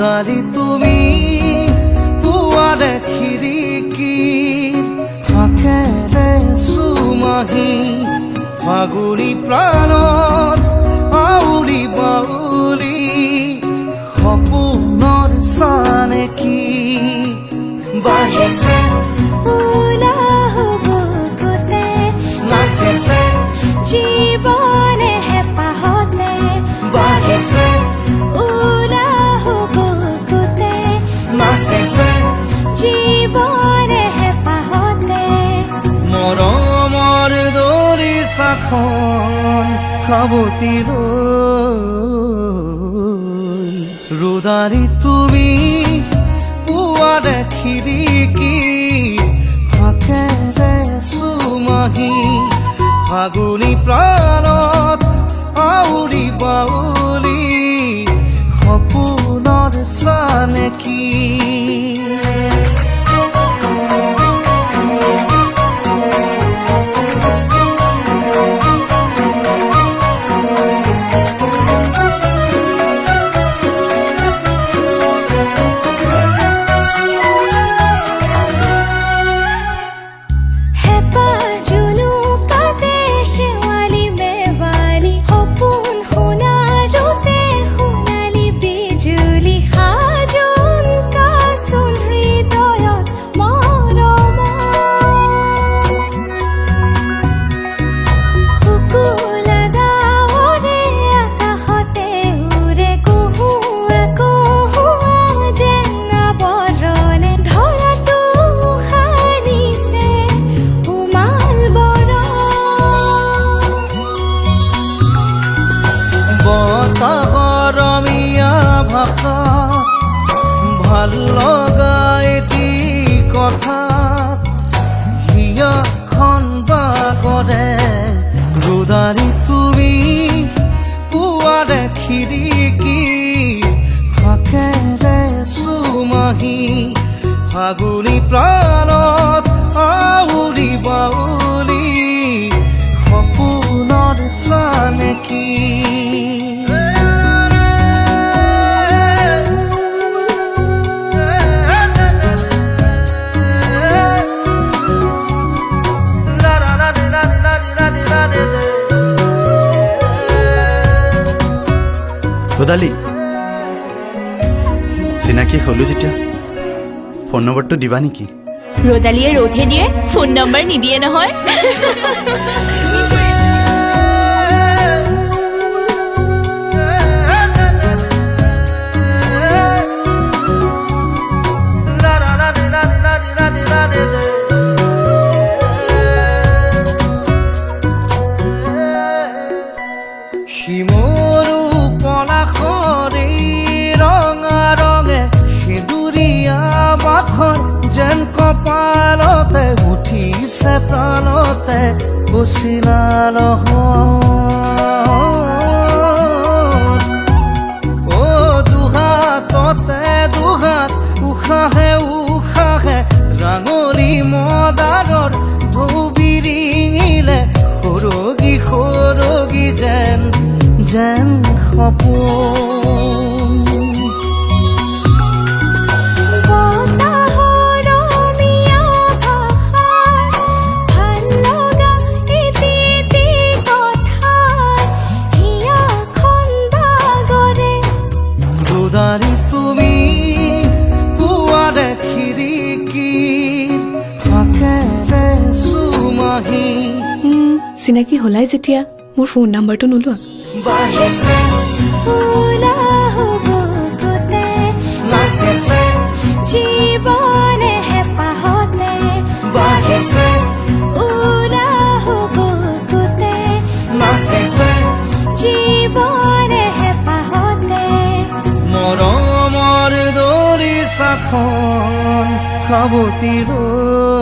দাৰি তুমি পুয়াৰে খিৰিকী ফাকেৰে সুমাহি ফাগুৰি প্ৰাণত আউৰি বাউলি সপোনৰ চানেকি বাঢ়িছে উলাহ বুকুতে নাচিছে জীৱনে হেঁপাহতে বাঢ়িছে উলাহ বুকুতে নাচিছে জীৱনে হেঁপাহতে মৰমৰ দৰিচাখন সাৱটি লৈ ৰোদাৰি তুমি পুৱাৰে খিৰিকী ফাকেৰে সুমাহি ফাগুনি প্ৰাণত আউৰি বাউলি সপোনৰ চানেকি ভাল লগা এটি কথাত হিয়াখন বাগৰে ৰোদাৰি তুমি পুৱাৰে খিৰিকী ফাকেৰে সুমাহি ফাগুনি প্ৰাণত আউৰি বাউলি সপোনৰ চানেকি ৰোদালি চিনাকি হলো যেতিয়া ফোন নম্বৰটো দিবা নেকি ৰোদালিয়ে ৰোধে দিয়ে ফোন নম্বৰ নিদিয়ে নহয় শিমৰু পলাশৰে ৰঙা ৰঙে সিঁদুৰীয়া বাখন যেন কপালতে উঠিছে প্ৰাণতে পচিলা অ দুহাততে দুহাত উশাহে উশাহে ৰাঙলী মদাৰৰ ঢৌ বিৰিঙিলে সৰগী সৰগী যেন সপোন ৰোদাৰি তুমি পুৱাৰে খিৰিকী ফাকেৰে সুমাহি চিনাকি হলাই যেতিয়া মোৰ ফোন নম্বৰটো নোলোৱা বাঢ়িছে উলাহ বুকুতে নাচিছে জীৱনে হেঁপাহতে বাঢ়িছে উলাহ বুকুতে আকাশখন সাৱতি ৰৈ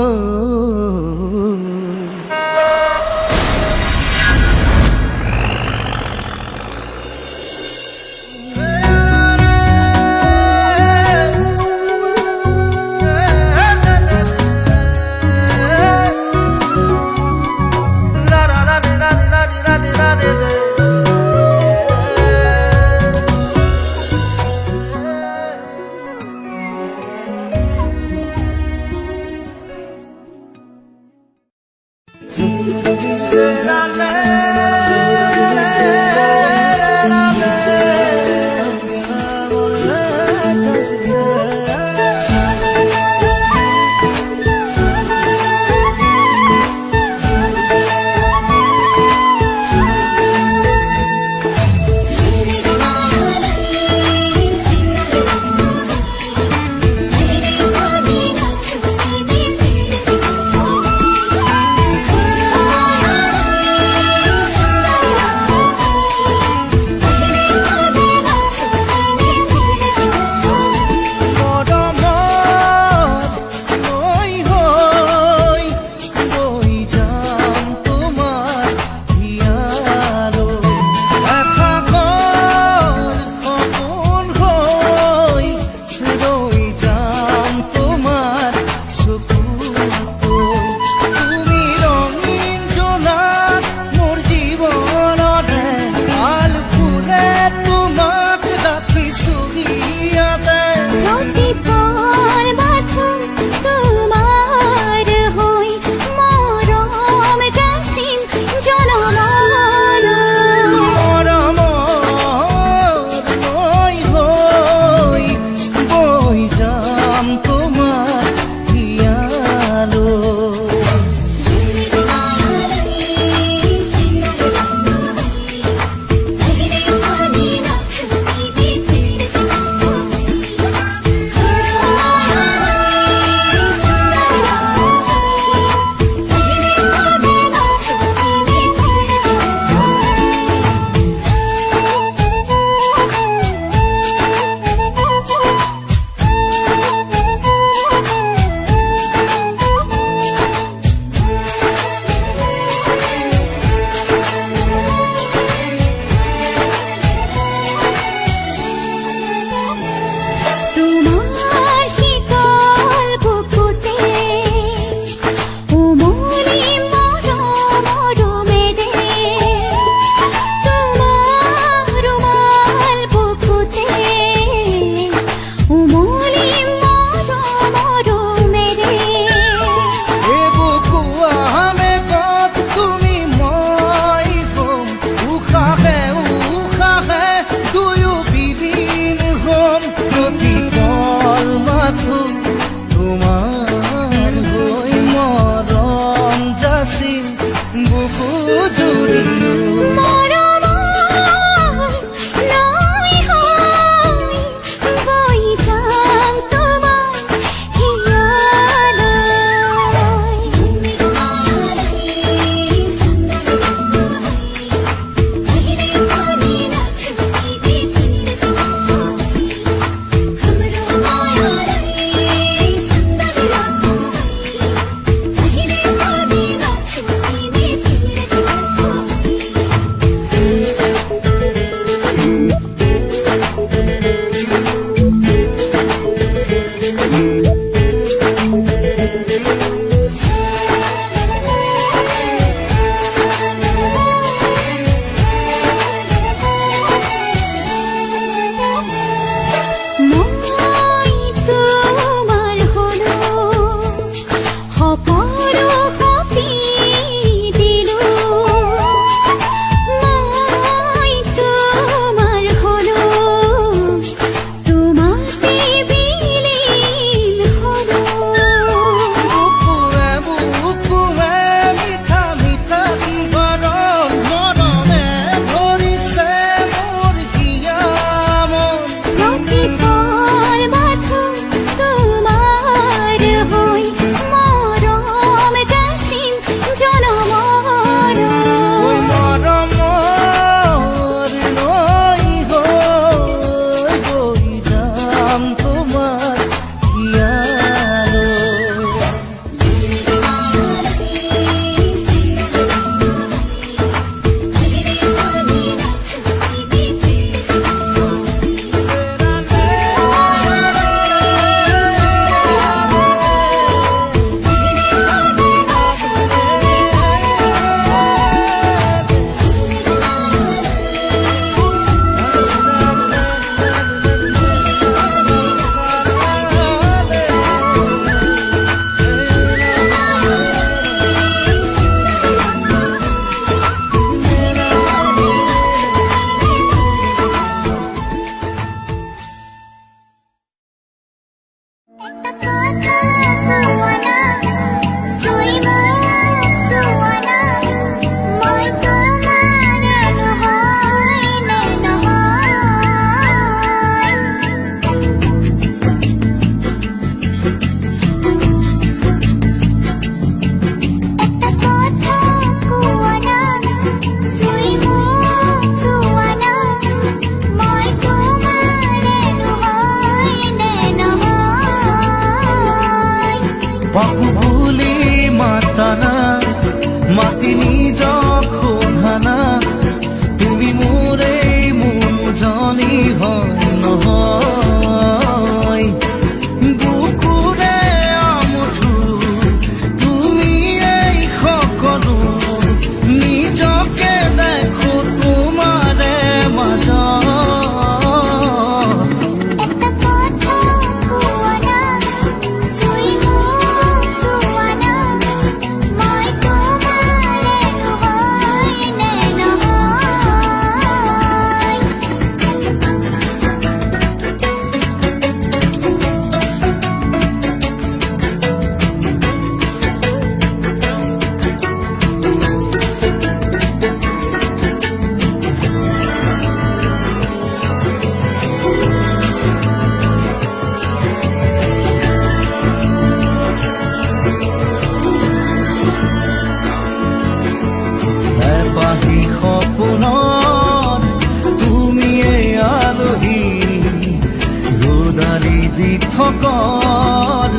দীপকৰ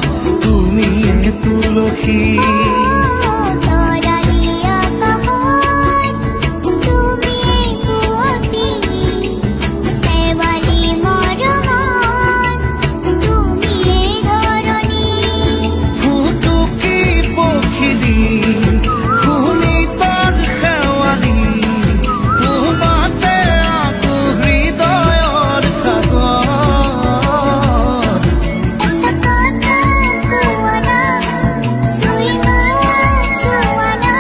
তুমিয়ে তুলসী তৰালি আকাশত তুমিয়ে শুৱতি, শেৱালি মৰমত তুমিয়ে ধৰণী। ফুটুকি পখিলী শুনি তাৰ শেৱালি তোমাতে আকো হৃদয়ৰ সাগৰ এটা কথা কোৱা না, চুই মোক চোৱা না,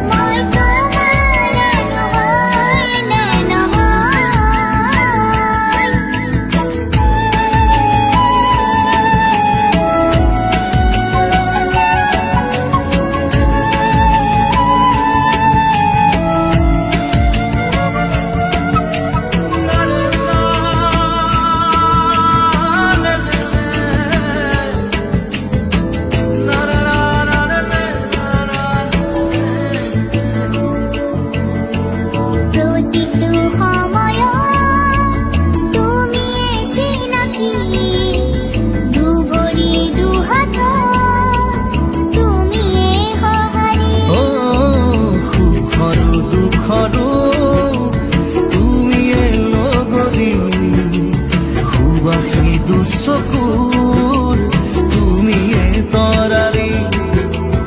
মই তোমাৰে নহয় নে নহয়। প্ৰতিটো সময়ত তুমিয়ে চিনাকি, দুভৰি দুহাতত তুমিয়ে সঁহাৰি। সুখৰো দুখৰো তুমিয়ে লগৰী সুবাসী দুচকুৰ তুমিয়ে তৰাৰী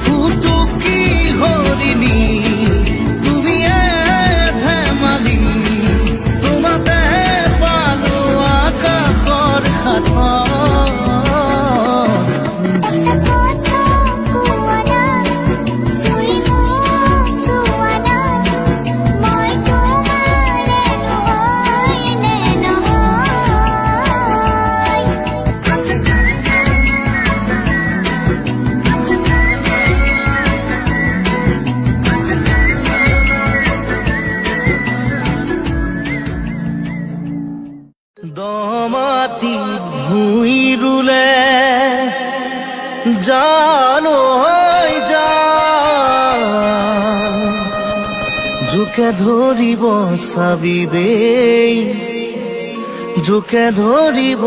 ফুটুকি হৰিণী তুমিয়ে ধেমালি তোমাতে পালো আকাশৰ সাঁথৰ এটা কথা কোৱা না, চুই মোক চোৱা না, মই তোমাৰে নহয় নে নহয়। দমাটি ভুই ৰুলে জানো হৈ যা জোকে ধৰিব চাবি দেই জোকে ধৰিব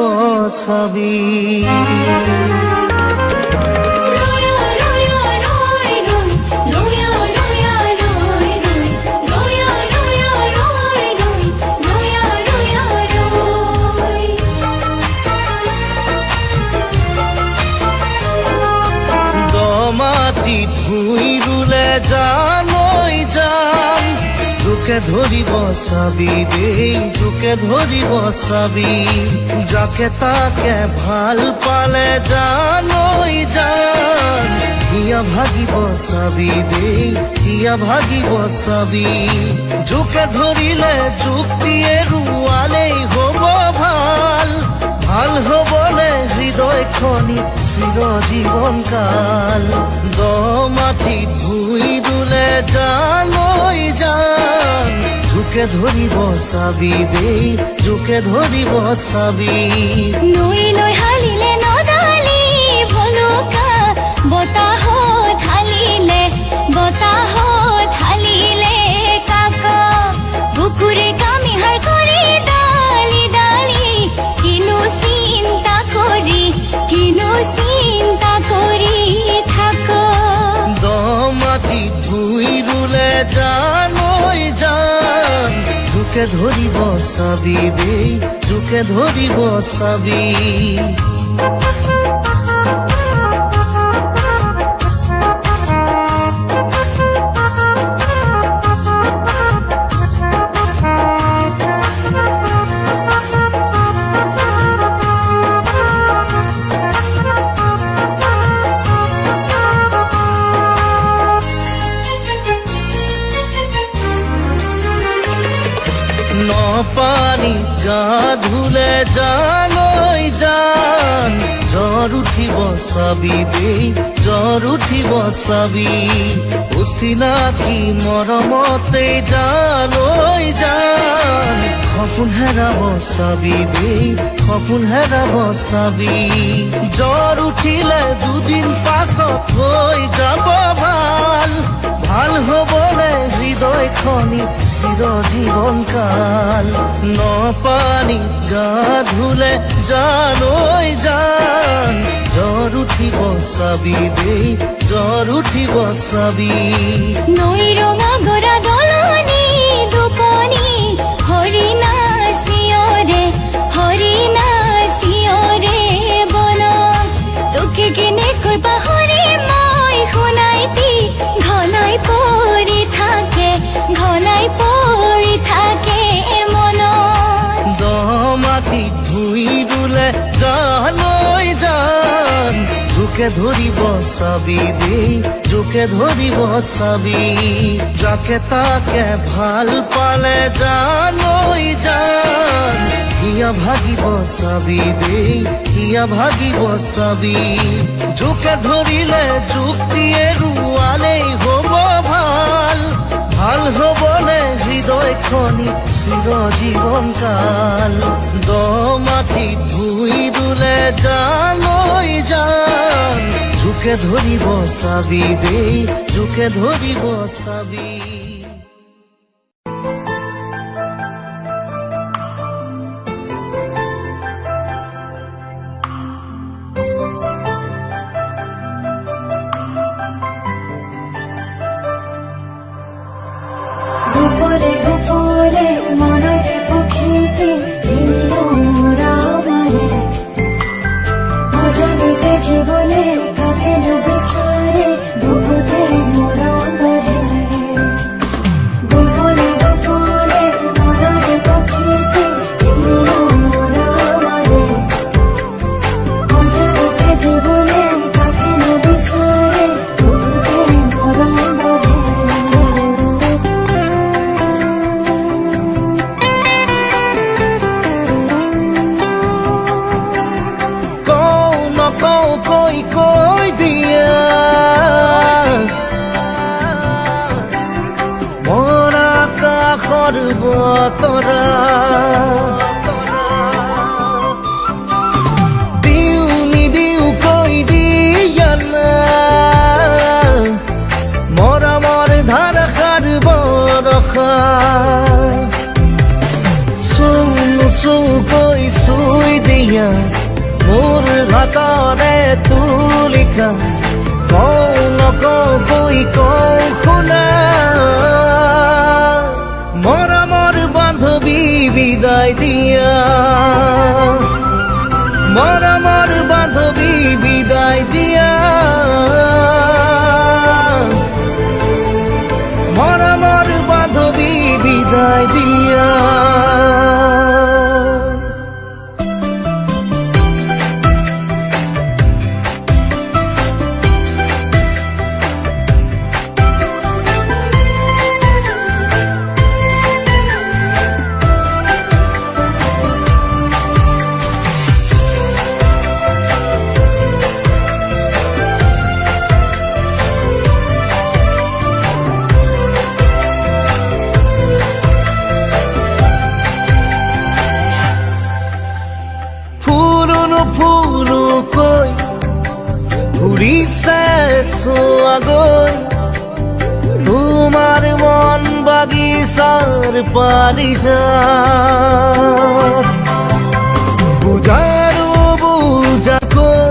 চাবি ৰোয়া ৰোয়া ৰোয় ৰোয়, ৰোয়া ৰোয়া ৰোয় ৰোয়, ৰোয়া ৰোয়া ৰোয় ৰোয়, ৰোয়া ৰোয়া ৰোয়। দমাটিত ভুই ৰুলে জানৈ যাম জোকে ধৰিব চাবি দেই জোকে ধৰিব চাবি যাকে তাকে ভাল পালে জানৈ যাম হিয়া ভাগিব চাবি দেই হিয়া ভাগিব চাবি জোকে ধৰিলে যুক্তিয়ে ৰুৱালেই হ'ব ভাল ভাল হ'বলে হৃদয়খনি চিৰজীৱন কাল দমাটিত ভুই ৰুলে জানৈ যাম জোকে ধৰিব চাবি দেই জোকে ধৰিব চাবি নৈলৈ হালিলে নদালি ভলুকা বতাহত হালিলে বতাহত হালিলে কাকা বুকুৰে কামিহাৰ কৰি ডালি ডালি কিনো চিন্তা কৰি থাক দমাটিত ভুই ৰুলে জানৈ যাম জোকে ধৰিব চাবি দেই জোকে ধৰিব চাবি নপানী গা ধুলে জানৈ জান জ্বৰ উঠিব চাবি দেই জ্বৰ উঠিব চাবি অচিনাকি মৰমতে জানৈ জান সপোন হেৰাব চাবি দেই সপোন হেৰাব চাবি জ্বৰ উঠিলে দুদিন পাছত হৈ যাব ভাল ভাল হবলে হৃদয়খনি চিৰজীৱন কাল নপানী গা ধুলে জানৈ জান জ্বৰ উঠিব চাবি দেই জ্বৰ উঠিব চাবি নৈ ৰঙা গৰা দলনি দুপনি হৰিণা চিঞৰে বন তোকে কেনেকৈ পাহৰি মই শুনাইতি ঘনাই পৰি থাকে মনত দ মাটি ধুই ৰুলে জানৈ জান জোকে ধৰিব চাবি দেই জোকে ধৰিব চাবি যাকে তাকে ভাল পালে জানৈ জান হিয়া ভাগিব চাবি দেই হিয়া ভাগিব চাবি জোকে ধৰিলে যুক্তিয়ে ৰুৱালেই হ'ব ভাল ভাল হবলে হৃদয়খনি চিৰজীৱন কাল দ মাটি ধুই ৰুলে জানৈ জান জোকে ধৰিব চাবি দেই জোকে ধৰিব চাবি গোপনে গোপনে মনৰে পক্ষীতে ৰামৰে অজানিতে জীৱনে কাকে বিচাৰে বুকুতে মৰমৰে গোপনে গোপনে মনৰে পক্ষীতে ৰামৰে অজানিতে জীৱনে কাকে বিচাৰে বুকুতে মৰমৰে কৈ দিয়া মোৰ আকাশৰ বতৰা দিও নিদিও কৈ দিয়া না মৰমৰ ধাৰাসাৰ বৰষা কৈ চুই দিয়া মোৰ হাতৰে তুলিকা কওঁ নকওঁ কৈ কওঁ শুনা মৰমৰ বান্ধৱী বিদায় দিয়া মৰমৰ বান্ধৱী বিদায় দিয়া মৰমৰ বান্ধৱী বিদায় দিয়া ফুলকৈ ঘূৰিছে চোৱাগৈ তোমাৰ মন বাগিচাৰ পাৰিজাত বুজাৰো বুজাকৈ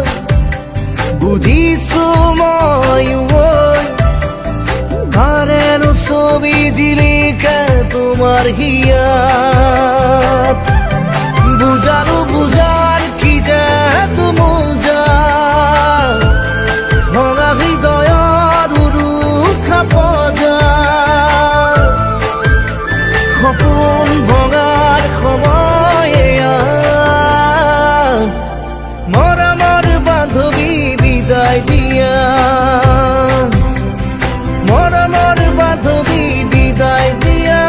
বুজিছো ময়ো কাৰেনো ছবি জিলিকে তোমাৰ হিয়াত বুজাৰো বুজাৰ কি যে তুমুজা ভঙা হৃদয়ৰ উৰুখা পজা সপোন ভঙাৰ সময় মৰমৰ বান্ধৱী বিদায় দিয়া মৰমৰ বান্ধৱী বিদায় দিয়া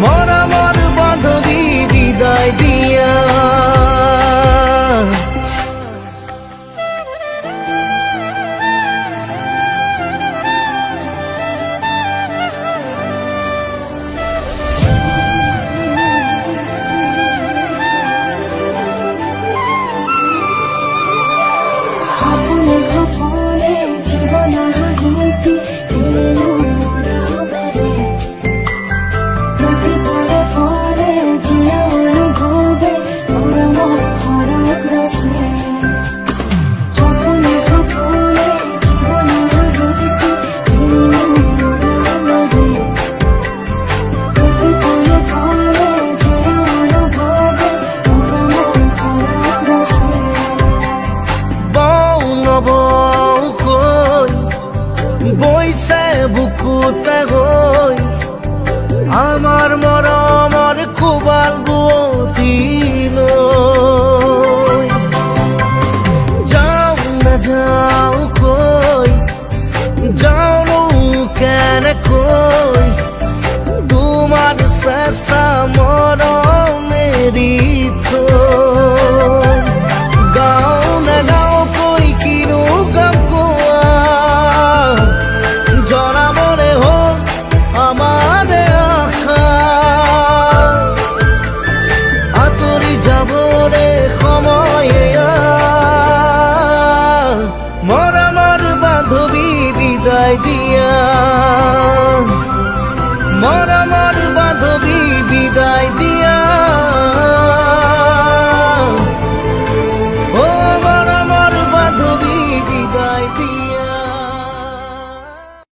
মৰমৰ বান্ধৱী বিদায় গৈছে বুকুতে গৈ আমাৰ মৰমৰ কোবাল বুৱতীলৈ যাওঁ নাযাওঁ কৈ যাওঁনো কেনেকৈ তোমাৰ চেঁচা মৰম এৰি থৈ গাওঁ নাগাওঁ কৈ কিনো গাম কোৱা জনাবলে হ'ল আমাৰে আশা আঁতৰি যাবলে সময় এয়া মৰমৰ বান্ধৱী বিদায় দিয়া মৰমৰ বান্ধৱী বিদায় দিয়া